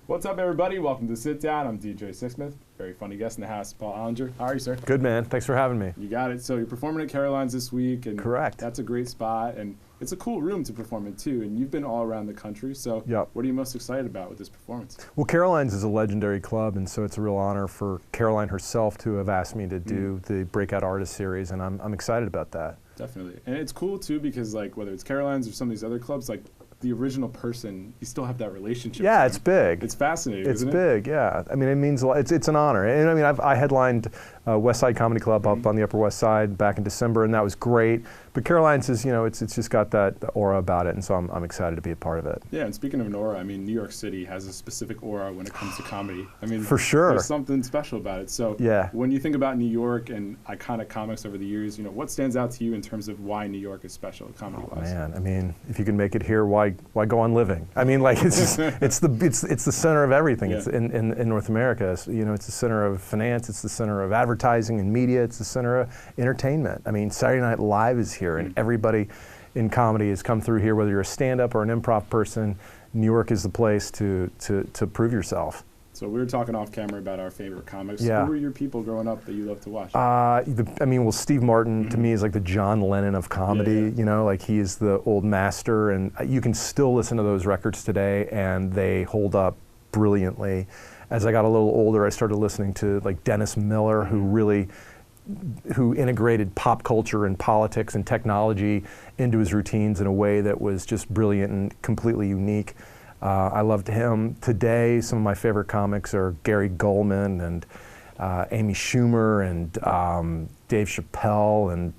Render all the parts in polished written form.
What's up, everybody? Welcome to Sit Down. I'm DJ Sixsmith. Very funny guest in the house, Paul Ollinger. How are you, sir? Good, man. Thanks for having me. You got it. So you're performing at Caroline's this week. And correct. That's a great spot, and it's a cool room to perform in, too. And you've been all around the country, so What are you most excited about with this performance? Well, Caroline's is a legendary club, and so it's a real honor for Caroline herself to have asked me to do the Breakout Artist Series, and I'm excited about that. Definitely. And it's cool, too, because like whether it's Caroline's or some of these other clubs, like the original person, you still have that relationship. Yeah, it's big. It's fascinating, It's isn't it? big, yeah. I mean, it means a lot. It's an honor. And I mean, I headlined West Side Comedy Club up on the Upper West Side back in December, and that was great. But Caroline's is, it's just got that aura about it, and so I'm excited to be a part of it. Yeah, and speaking of an aura, I mean, New York City has a specific aura when it comes to comedy. I mean, for sure. There's something special about it. So yeah. When you think about New York and iconic comics over the years, what stands out to you in terms of why New York is special comedy-wise? Oh, man, I mean, if you can make it here, why go on living? I mean, like it's the center of everything. Yeah. It's in North America. It's the center of finance. It's the center of advertising and media. It's the center of entertainment. I mean, Saturday Night Live is here, and everybody in comedy has come through here. Whether you're a stand-up or an improv person, New York is the place to prove yourself. So we were talking off camera about our favorite comics. Yeah. Who were your people growing up that you loved to watch? I mean, well, Steve Martin to me is like the John Lennon of comedy. Yeah. Like he is the old master, and you can still listen to those records today, and they hold up brilliantly. As I got a little older, I started listening to like Dennis Miller, who integrated pop culture and politics and technology into his routines in a way that was just brilliant and completely unique. I loved him. Today, some of my favorite comics are Gary Goldman and Amy Schumer and Dave Chappelle and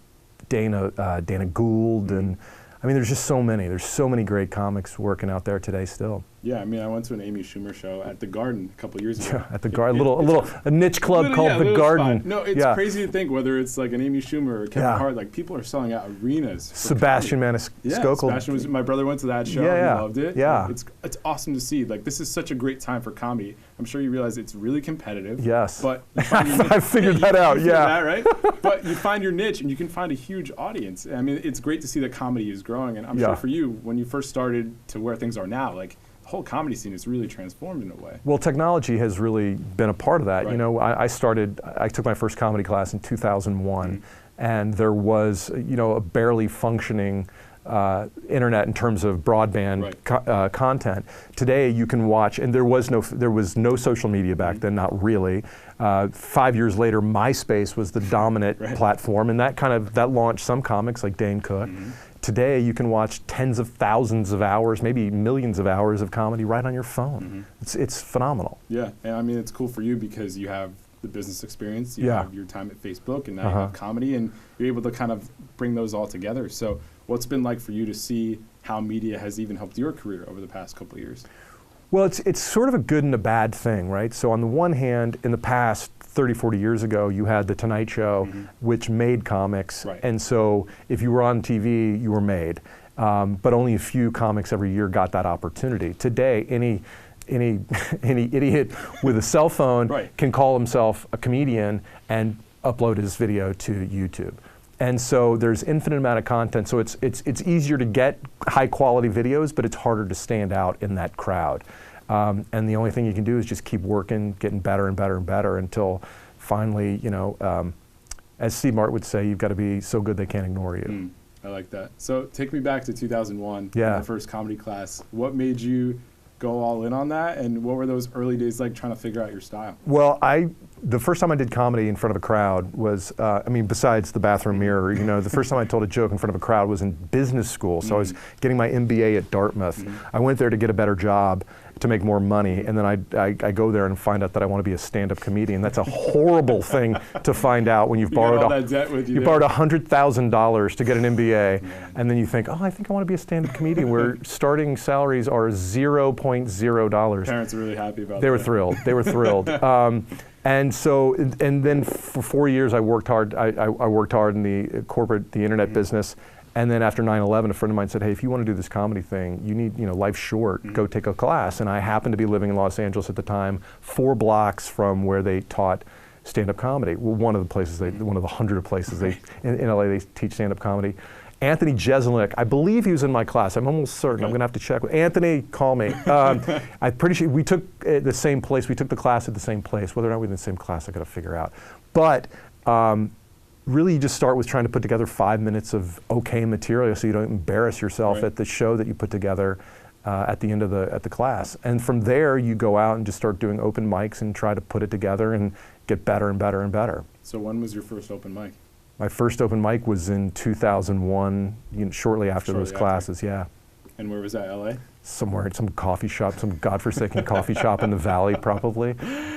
Dana Gould, and I mean, there's just so many. There's so many great comics working out there today still. Yeah, I mean, I went to an Amy Schumer show at the Garden a couple years ago. Yeah, at the Garden, a niche club called the Garden. Spot. No, it's crazy to think whether it's like an Amy Schumer or Kevin Hart, like people are selling out arenas. Sebastian Maniscalco. Sebastian my brother went to that show. Yeah, he loved it. Yeah, it's awesome to see. Like this is such a great time for comedy. I'm sure you realize it's really competitive. Yes, but I figured that out. Yeah, that, right? But you find your niche and you can find a huge audience. I mean, it's great to see that comedy is growing, and I'm sure for you, when you first started to where things are now, like the whole comedy scene is really transformed in a way. Well, technology has really been a part of that. Right. I took my first comedy class in 2001, and there was, a barely functioning internet in terms of broadband content. Today you can watch, and there was no social media back then, not really. 5 years later, MySpace was the dominant platform, and that launched some comics like Dane Cook. Today, you can watch tens of thousands of hours, maybe millions of hours of comedy right on your phone. It's phenomenal. Yeah, and I mean, it's cool for you because you have the business experience, you have your time at Facebook, and now you have comedy, and you're able to kind of bring those all together. So what's it been like for you to see how media has even helped your career over the past couple of years? Well, it's sort of a good and a bad thing, right? So on the one hand, in the past 30, 40 years ago, you had The Tonight Show, which made comics. And so if you were on TV, you were made. But only a few comics every year got that opportunity. Today, any idiot with a cell phone can call himself a comedian and upload his video to YouTube. And so there's infinite amount of content. So it's easier to get high quality videos, but it's harder to stand out in that crowd. And the only thing you can do is just keep working, getting better and better and better until finally, as Steve Martin would say, you've got to be so good they can't ignore you. I like that. So take me back to 2001, the first comedy class. What made you go all in on that, and what were those early days like trying to figure out your style? Well, the first time I did comedy in front of a crowd was, besides the bathroom mirror, the first time I told a joke in front of a crowd was in business school. So I was getting my MBA at Dartmouth. I went there to get a better job, to make more money, and then I go there and find out that I want to be a stand-up comedian. That's a horrible thing to find out when you've borrowed all that debt with you. You borrowed $100,000 to get an MBA, and then you think, oh, I think I want to be a stand-up comedian, where starting salaries are $0.0. Parents are really happy about that. They were thrilled. They were thrilled. And then for 4 years I worked hard. I worked hard in the internet business. And then after 9/11, a friend of mine said, hey, if you want to do this comedy thing, you need, life's short, go take a class. And I happened to be living in Los Angeles at the time, 4 blocks from where they taught stand-up comedy. Well, one of the 100 places in LA they teach stand-up comedy. Anthony Jeselnik, I believe he was in my class. I'm almost certain. Okay. I'm going to have to check. Anthony, call me. I'm pretty sure we took the same place. We took the class at the same place. Whether or not we're in the same class, I got to figure out. But really, you just start with trying to put together 5 minutes of okay material so you don't embarrass yourself at the show that you put together at the end of the class. And from there, you go out and just start doing open mics and try to put it together and get better and better and better. So when was your first open mic? My first open mic was in 2001, shortly after those classes, yeah. And where was that, LA? Somewhere, some coffee shop, some godforsaken coffee shop in the Valley, probably,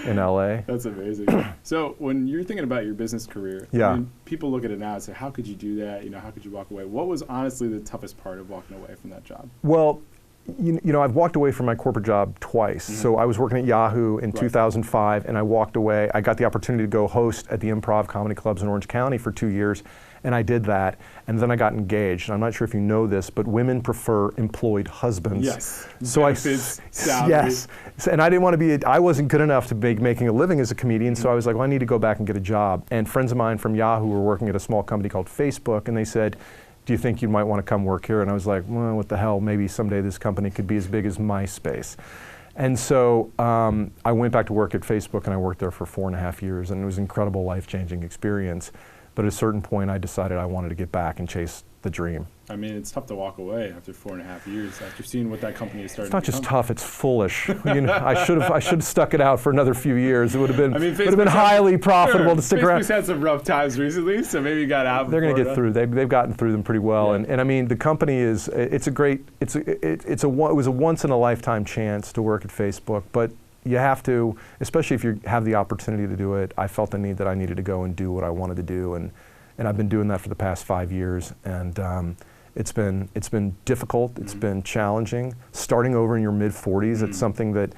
in LA. That's amazing. So when you're thinking about your business career, I mean, people look at it now and say, how could you do that? How could you walk away? What was honestly the toughest part of walking away from that job? Well, I've walked away from my corporate job twice. So I was working at Yahoo in 2005, and I walked away. I got the opportunity to go host at the Improv Comedy Clubs in Orange County for 2 years, and I did that. And then I got engaged. And I'm not sure if you know this, but women prefer employed husbands. Yes. So yes. And I didn't want to be. I wasn't good enough to be making a living as a comedian. So I was like, well, I need to go back and get a job. And friends of mine from Yahoo were working at a small company called Facebook, and they said, do you think you might want to come work here? And I was like, well, what the hell, maybe someday this company could be as big as MySpace. And so I went back to work at Facebook, and I worked there for 4.5 years, and it was an incredible life-changing experience. But at a certain point, I decided I wanted to get back and chase the dream. I mean, it's tough to walk away after 4.5 years, after seeing what that company is starting to become. It's not just tough, it's foolish. I should have stuck it out for another few years. It would have been highly profitable to stick around. Facebook's had some rough times recently, so maybe you got out. They're going to get through. They've gotten through them pretty well. Yeah. And I mean, the company is, it was a once in a lifetime chance to work at Facebook, but you have to, especially if you have the opportunity to do it. I felt the need that I needed to go and do what I wanted to do, and I've been doing that for the past 5 years, and it's been difficult. It's been challenging. Starting over in your mid-40s, it's something that,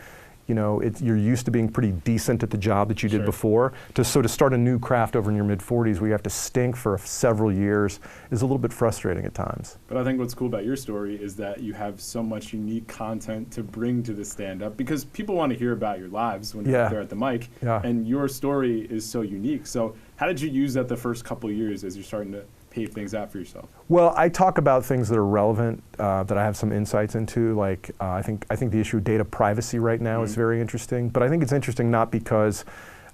you're used to being pretty decent at the job that you did before. To start a new craft over in your mid-40s, where you have to stink for several years, is a little bit frustrating at times. But I think what's cool about your story is that you have so much unique content to bring to the stand-up, because people want to hear about your lives when you're there at the mic, and your story is so unique. So how did you use that the first couple of years as you're starting to pave things out for yourself? Well, I talk about things that are relevant, that I have some insights into. Like I think the issue of data privacy right now is very interesting. But I think it's interesting not because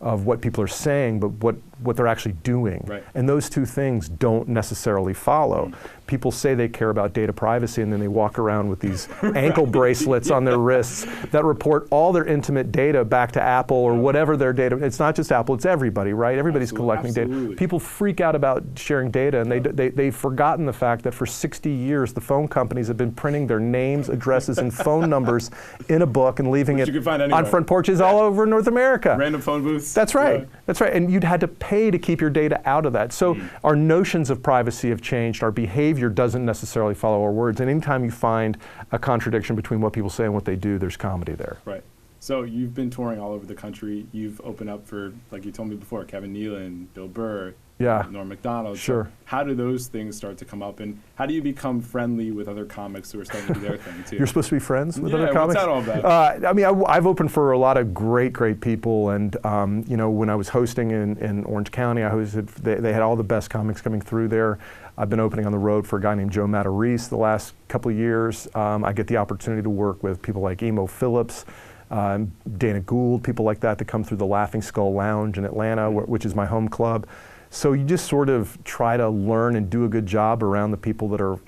of what people are saying, but what they're actually doing. Right. And those two things don't necessarily follow. People say they care about data privacy, and then they walk around with these ankle bracelets on their wrists that report all their intimate data back to Apple or whatever their data. It's not just Apple, it's everybody, right? Everybody's collecting data. People freak out about sharing data, and they've forgotten the fact that for 60 years, the phone companies have been printing their names, addresses, and phone numbers in a book and leaving it on front porches all over North America. Random phone booths. That's right. Yeah. That's right. And you'd had to pay to keep your data out of that. So our notions of privacy have changed. Our behavior doesn't necessarily follow our words. And anytime you find a contradiction between what people say and what they do, there's comedy there. Right. So you've been touring all over the country. You've opened up for, like you told me before, Kevin Nealon, Bill Burr, Norm Macdonald. Sure. So how do those things start to come up, and how do you become friendly with other comics who are starting to do their thing too? You're supposed to be friends with other comics? What's that all about? I mean, I've opened for a lot of great people, and when I was hosting in Orange County, they had all the best comics coming through there. I've been opening on the road for a guy named Joe Matarese the last couple of years. I get the opportunity to work with people like Emo Phillips, Dana Gould, people like that come through the Laughing Skull Lounge in Atlanta, which is my home club. So you just sort of try to learn and do a good job around the people that are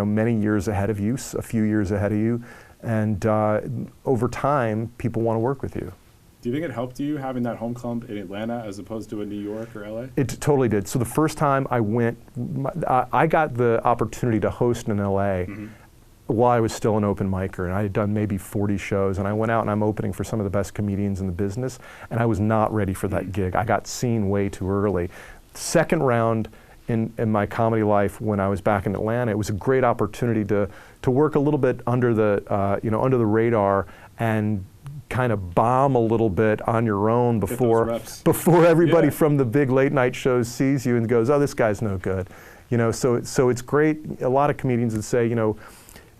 many years ahead of you, a few years ahead of you, and over time, people want to work with you. Do you think it helped you having that home club in Atlanta as opposed to in New York or LA? It totally did. So the first time I went, I got the opportunity to host in LA while I was still an open micer, and I had done maybe 40 shows, and I went out and I'm opening for some of the best comedians in the business, and I was not ready for that gig. I got seen way too early. Second round in my comedy life when I was back in Atlanta, it was a great opportunity to work a little bit under the under the radar and kind of bomb a little bit on your own before everybody from the big late night shows sees you and goes, oh, this guy's no good. So it's great. A lot of comedians would say,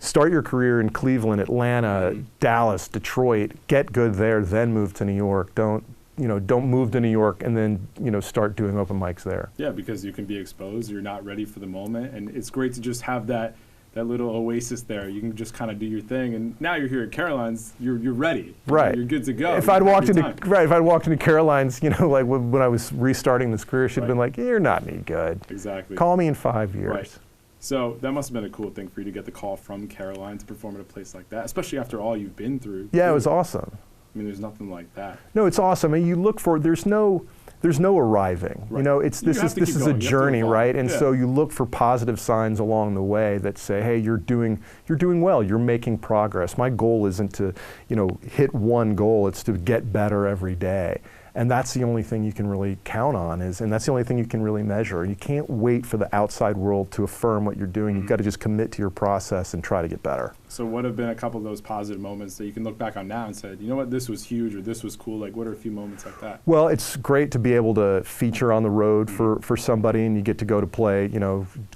start your career in Cleveland, Atlanta, Dallas, Detroit, get good there, then move to New York. Don't don't move to New York and then, start doing open mics there. Yeah, because you can be exposed, you're not ready for the moment, and it's great to just have that little oasis there. You can just kind of do your thing, and now you're here at Caroline's, you're ready. Right. You're good to go. If I'd walked into Caroline's, like when I was restarting this career, she'd have been like, you're not any good. Exactly. Call me in 5 years. Right. So that must have been a cool thing for you to get the call from Caroline to perform at a place like that, especially after all you've been through. Yeah, it was awesome. I mean, there's nothing like that. No, it's awesome. I mean, you look for, there's no arriving. Right. This is a journey, right? And so you look for positive signs along the way that say, hey, you're doing well, you're making progress. My goal isn't to, hit one goal, it's to get better every day. And that's the only thing you can really count on and that's the only thing you can really measure. You can't wait for the outside world to affirm what you're doing. You've got to just commit to your process and try to get better. So what have been a couple of those positive moments that you can look back on now and say, you know what, this was huge or this was cool? Like, what are a few moments like that? Well, it's great to be able to feature on the road for somebody, and you get to go to play,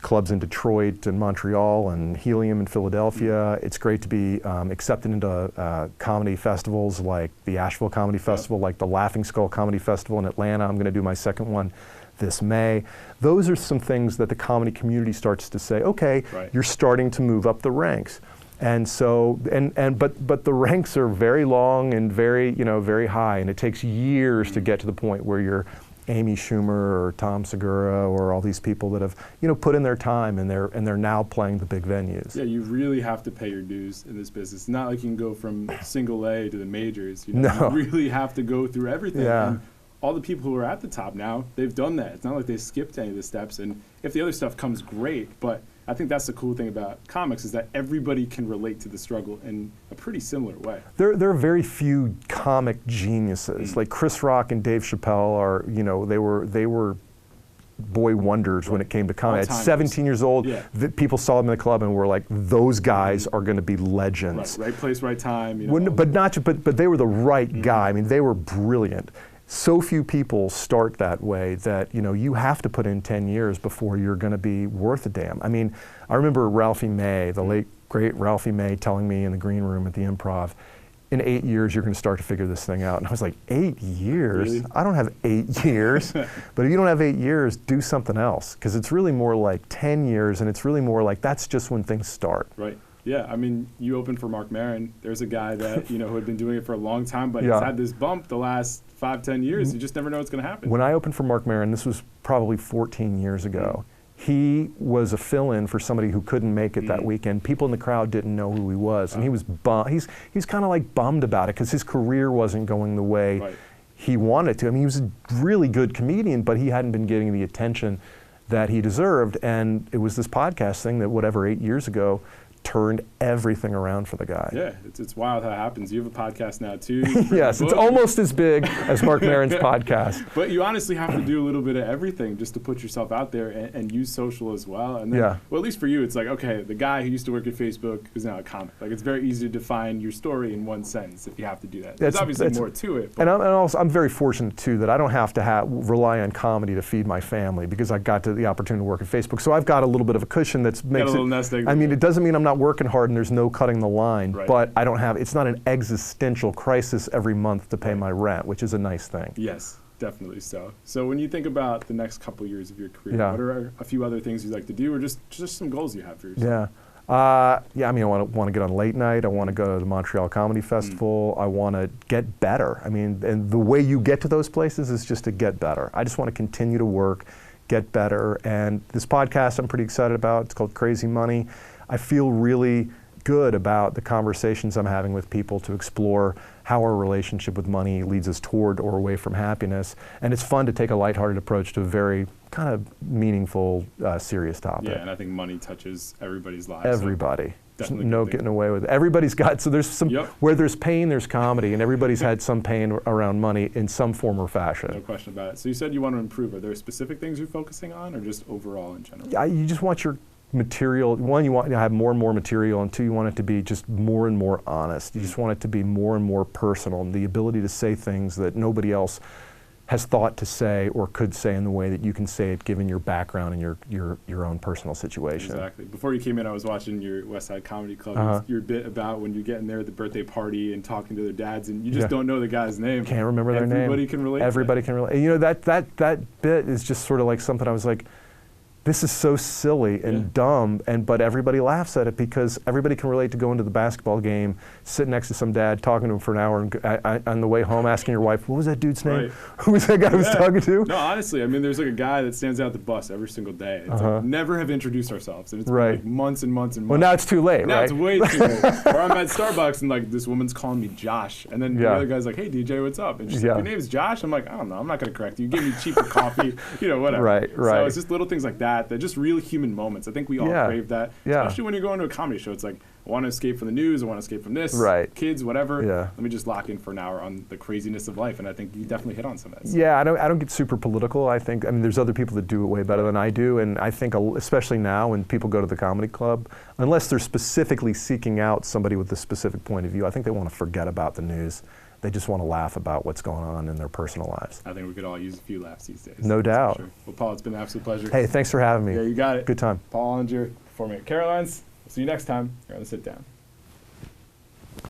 clubs in Detroit and Montreal and Helium in Philadelphia. It's great to be accepted into comedy festivals like the Asheville Comedy Festival, like the Laughing Skull Comedy Festival in Atlanta. I'm going to do my second one this May. Those are some things that the comedy community starts to say, okay, you're starting to move up the ranks. And so, but the ranks are very long and very, very high, and it takes years to get to the point where you're Amy Schumer or Tom Segura or all these people that have, put in their time and they're now playing the big venues. Yeah, you really have to pay your dues in this business. It's not like you can go from single A to the majors. No. You really have to go through everything. Yeah. And all the people who are at the top now, they've done that. It's not like they skipped any of the steps. And if the other stuff comes, great. But I think that's the cool thing about comics is that everybody can relate to the struggle in a pretty similar way. There are very few comic geniuses. Like Chris Rock and Dave Chappelle are, they were boy wonders when it came to comedy. At 17 years old, people saw them in the club and were like, those guys are going to be legends. Right place, right time. But they were the right guy. I mean, they were brilliant. So few people start that way that, you have to put in 10 years before you're going to be worth a damn. I mean, I remember Ralphie May, the late, great Ralphie May, telling me in the green room at the Improv, in 8 years, you're going to start to figure this thing out. And I was like, 8 years? Really? I don't have 8 years. But if you don't have 8 years, do something else. Because it's really more like 10 years, and it's really more like that's just when things start. Right. Yeah, I mean, you opened for Marc Maron. There's a guy that, who had been doing it for a long time, but he's had this bump the last 5-10 years. You just never know what's going to happen. When I opened for Marc Maron, this was probably 14 years ago, he was a fill-in for somebody who couldn't make it that weekend. People in the crowd didn't know who he was, and he was he's kind of like bummed about it because his career wasn't going the way he wanted to. I mean, he was a really good comedian, but he hadn't been getting the attention that he deserved, and it was this podcast thing that 8 years ago turned everything around for the guy. Yeah, it's wild how it happens. You have a podcast now too. Yes, it's almost as big as Marc Maron's podcast. But you honestly have to do a little bit of everything just to put yourself out there and use social as well. And then, well, at least for you, it's like, okay, the guy who used to work at Facebook is now a comic. Like, it's very easy to define your story in one sentence if you have to do that. There's obviously more to it. And I'm very fortunate too that I don't have to rely on comedy to feed my family because I got the opportunity to work at Facebook. So I've got a little bit of a cushion that makes it. Nest egg. I mean, it doesn't mean I'm not working hard and there's no cutting the line, but I don't have, it's not an existential crisis every month to pay my rent, which is a nice thing. Yes, definitely so. So when you think about the next couple years of your career, what are a few other things you'd like to do or just some goals you have for yourself? I mean, I want to get on late night. I want to go to the Montreal Comedy Festival. I want to get better. I mean, and the way you get to those places is just to get better. I just want to continue to work, get better. And this podcast I'm pretty excited about. It's called Crazy Money. I feel really good about the conversations I'm having with people to explore how our relationship with money leads us toward or away from happiness. And it's fun to take a lighthearted approach to a very kind of meaningful, serious topic. Yeah, and I think money touches everybody's lives. Everybody. There's no getting away with it. Everybody's got, so there's some, where there's pain, there's comedy, and everybody's had some pain around money in some form or fashion. No question about it. So you said you want to improve. Are there specific things you're focusing on or just overall in general? Yeah, you just want your material, one, you want to have more and more material, and two, you want it to be just more and more honest. You just want it to be more and more personal, and the ability to say things that nobody else has thought to say or could say in the way that you can say it given your background and your own personal situation. Exactly. Before you came in, I was watching your West Side Comedy Club. Your bit about when you get in there at the birthday party and talking to their dads and you just don't know the guy's name. Can't remember their name. Everybody can relate. Everybody can relate. You know, that bit is just sort of like something I was like, this is so silly and dumb, but everybody laughs at it because everybody can relate to going to the basketball game, sitting next to some dad, talking to him for an hour, and on the way home asking your wife, what was that dude's name? Who was that guy I was talking to? No, honestly, I mean, there's like a guy that stands out the bus every single day. It's like, never have introduced ourselves. And it's been like months and months and months. Well, now it's too late, now right? It's way too late. Or I'm at Starbucks and like this woman's calling me Josh. And then the other guy's like, hey, DJ, what's up? And she's like, your name's Josh? I'm like, I don't know. I'm not going to correct you. You gave me cheaper coffee, you know, whatever. Right. So it's just little things like that that just really human moments. I think we all crave that, especially when you're going to a comedy show. It's like, I want to escape from the news, I want to escape from this, kids, whatever. Let me just lock in for an hour on the craziness of life, and I think you definitely hit on some of that. Yeah, I don't get super political. I mean, there's other people that do it way better than I do, and I think, especially now when people go to the comedy club, unless they're specifically seeking out somebody with a specific point of view, I think they want to forget about the news. They just want to laugh about what's going on in their personal lives. I think we could all use a few laughs these days. No doubt. Sure. Well, Paul, it's been an absolute pleasure. Hey, thanks for having me. Yeah, you got it. Good time. Paul Ollinger, performing at Caroline's. We'll see you next time here on The Sit Down.